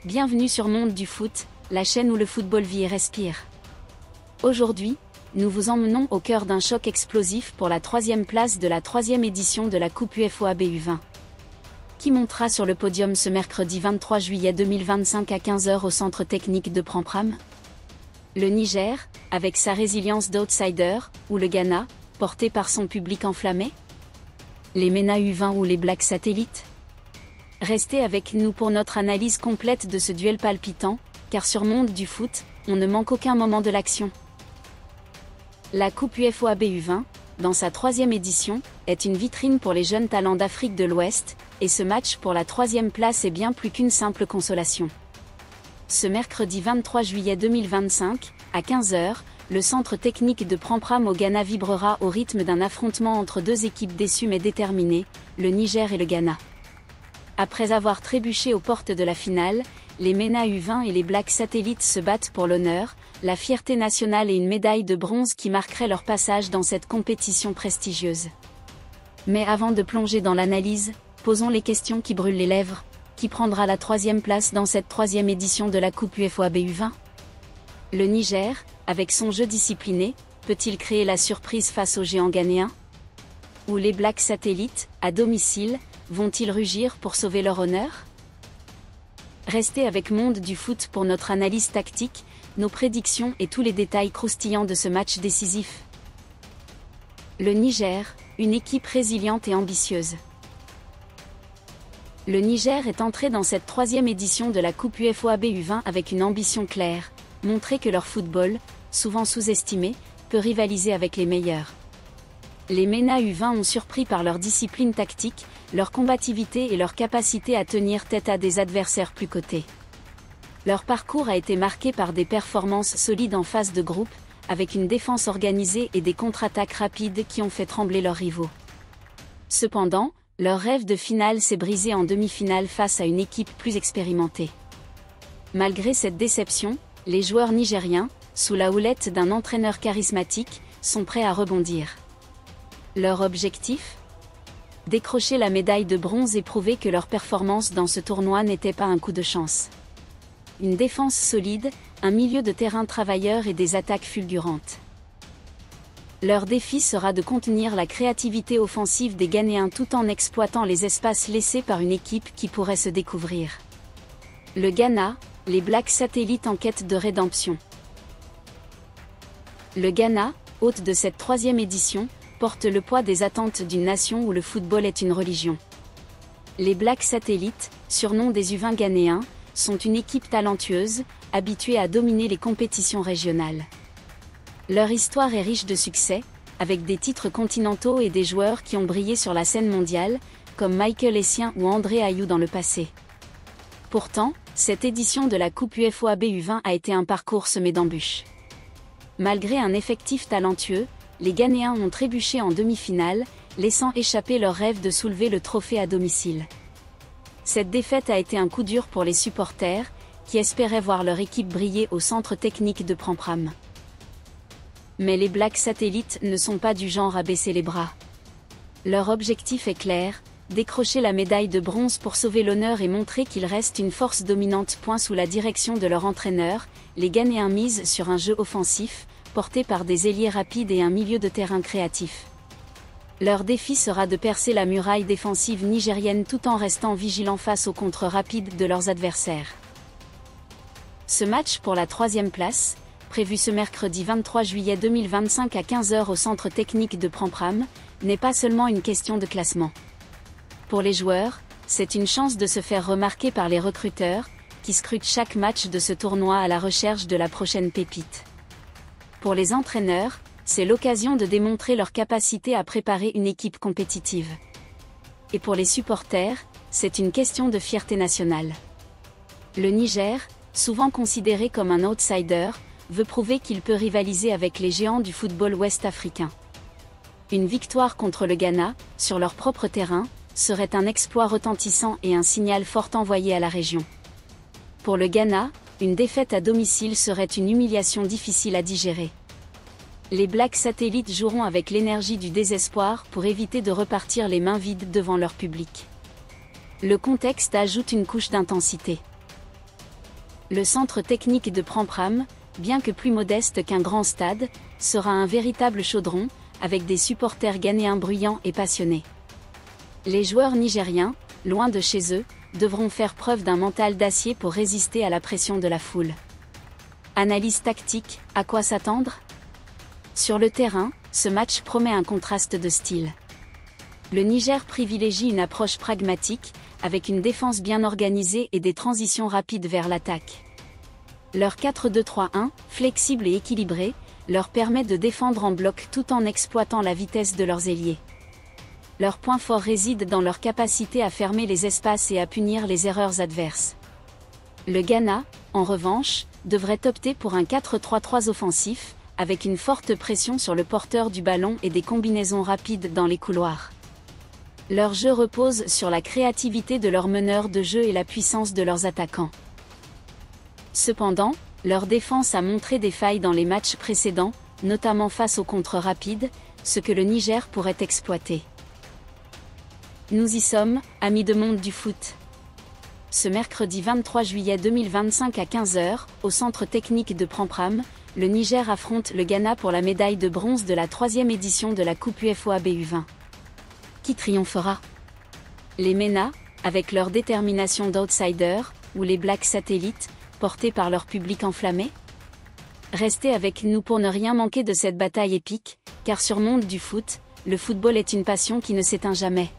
Bienvenue sur Monde du Foot, la chaîne où le football vit et respire. Aujourd'hui, nous vous emmenons au cœur d'un choc explosif pour la 3e place de la 3e édition de la Coupe UEFA U20. Qui montera sur le podium ce mercredi 23 juillet 2025 à 15 h au centre technique de Prampram? Le Niger, avec sa résilience d'outsider, ou le Ghana, porté par son public enflammé? Les MENA U20 ou les Blacks satellites? Restez avec nous pour notre analyse complète de ce duel palpitant, car sur Monde du Foot, on ne manque aucun moment de l'action. La Coupe UEFA U20, dans sa 3e édition, est une vitrine pour les jeunes talents d'Afrique de l'Ouest, et ce match pour la 3e place est bien plus qu'une simple consolation. Ce mercredi 23 juillet 2025, à 15 h, le centre technique de Prampram au Ghana vibrera au rythme d'un affrontement entre deux équipes déçues mais déterminées, le Niger et le Ghana. Après avoir trébuché aux portes de la finale, les MENA U20 et les Blacks satellites se battent pour l'honneur, la fierté nationale et une médaille de bronze qui marquerait leur passage dans cette compétition prestigieuse. Mais avant de plonger dans l'analyse, posons les questions qui brûlent les lèvres. Qui prendra la 3e place dans cette 3e édition de la Coupe UEFA U20? Le Niger, avec son jeu discipliné, peut-il créer la surprise face aux géants ghanéens? Ou les Blacks satellites, à domicile, vont-ils rugir pour sauver leur honneur? Restez avec Monde du Foot pour notre analyse tactique, nos prédictions et tous les détails croustillants de ce match décisif. Le Niger, une équipe résiliente et ambitieuse. Le Niger est entré dans cette 3e édition de la Coupe UEFA U20 avec une ambition claire, montrer que leur football, souvent sous-estimé, peut rivaliser avec les meilleurs. Les MENA U20 ont surpris par leur discipline tactique, leur combativité et leur capacité à tenir tête à des adversaires plus cotés. Leur parcours a été marqué par des performances solides en phase de groupe, avec une défense organisée et des contre-attaques rapides qui ont fait trembler leurs rivaux. Cependant, leur rêve de finale s'est brisé en demi-finale face à une équipe plus expérimentée. Malgré cette déception, les joueurs nigériens, sous la houlette d'un entraîneur charismatique, sont prêts à rebondir. Leur objectif? Décrocher la médaille de bronze et prouver que leur performance dans ce tournoi n'était pas un coup de chance. Une défense solide, un milieu de terrain travailleur et des attaques fulgurantes. Leur défi sera de contenir la créativité offensive des Ghanéens tout en exploitant les espaces laissés par une équipe qui pourrait se découvrir. Le Ghana, les Blacks satellites en quête de rédemption. Le Ghana, hôte de cette 3e édition, porte le poids des attentes d'une nation où le football est une religion. Les Blacks satellites, surnom des U20 ghanéens, sont une équipe talentueuse, habituée à dominer les compétitions régionales. Leur histoire est riche de succès, avec des titres continentaux et des joueurs qui ont brillé sur la scène mondiale, comme Michael Essien ou André Ayew dans le passé. Pourtant, cette édition de la Coupe UEFA U20 a été un parcours semé d'embûches. Malgré un effectif talentueux, les Ghanéens ont trébuché en demi-finale, laissant échapper leur rêve de soulever le trophée à domicile. Cette défaite a été un coup dur pour les supporters, qui espéraient voir leur équipe briller au centre technique de Prampram. Mais les Blacks satellites ne sont pas du genre à baisser les bras. Leur objectif est clair, décrocher la médaille de bronze pour sauver l'honneur et montrer qu'ils restent une force dominante. Sous la direction de leur entraîneur, les Ghanéens misent sur un jeu offensif, porté par des ailiers rapides et un milieu de terrain créatif. Leur défi sera de percer la muraille défensive nigérienne tout en restant vigilants face aux contres rapides de leurs adversaires. Ce match pour la 3e place, prévu ce mercredi 23 juillet 2025 à 15 h au centre technique de Prampram, n'est pas seulement une question de classement. Pour les joueurs, c'est une chance de se faire remarquer par les recruteurs, qui scrutent chaque match de ce tournoi à la recherche de la prochaine pépite. Pour les entraîneurs, c'est l'occasion de démontrer leur capacité à préparer une équipe compétitive. Et pour les supporters, c'est une question de fierté nationale. Le Niger, souvent considéré comme un outsider, veut prouver qu'il peut rivaliser avec les géants du football ouest-africain. Une victoire contre le Ghana, sur leur propre terrain, serait un exploit retentissant et un signal fort envoyé à la région. Pour le Ghana, une défaite à domicile serait une humiliation difficile à digérer. Les Blacks satellites joueront avec l'énergie du désespoir pour éviter de repartir les mains vides devant leur public. Le contexte ajoute une couche d'intensité. Le centre technique de Prampram, bien que plus modeste qu'un grand stade, sera un véritable chaudron, avec des supporters ghanéens bruyants et passionnés. Les joueurs nigériens, loin de chez eux, devront faire preuve d'un mental d'acier pour résister à la pression de la foule. Analyse tactique, à quoi s'attendre? Sur le terrain, ce match promet un contraste de style. Le Niger privilégie une approche pragmatique, avec une défense bien organisée et des transitions rapides vers l'attaque. Leur 4-2-3-1, flexible et équilibré, leur permet de défendre en bloc tout en exploitant la vitesse de leurs ailiers. Leur point fort réside dans leur capacité à fermer les espaces et à punir les erreurs adverses. Le Ghana, en revanche, devrait opter pour un 4-3-3 offensif, avec une forte pression sur le porteur du ballon et des combinaisons rapides dans les couloirs. Leur jeu repose sur la créativité de leurs meneurs de jeu et la puissance de leurs attaquants. Cependant, leur défense a montré des failles dans les matchs précédents, notamment face aux contres rapides, ce que le Niger pourrait exploiter. Nous y sommes, amis de monde du foot. Ce mercredi 23 juillet 2025 à 15h, au centre technique de Prampram, le Niger affronte le Ghana pour la médaille de bronze de la 3e édition de la Coupe UFOA BU20. Qui triomphera? Les MENA, avec leur détermination d'outsider, ou les Blacks satellites, portés par leur public enflammé? Restez avec nous pour ne rien manquer de cette bataille épique, car sur Monde du foot, le football est une passion qui ne s'éteint jamais.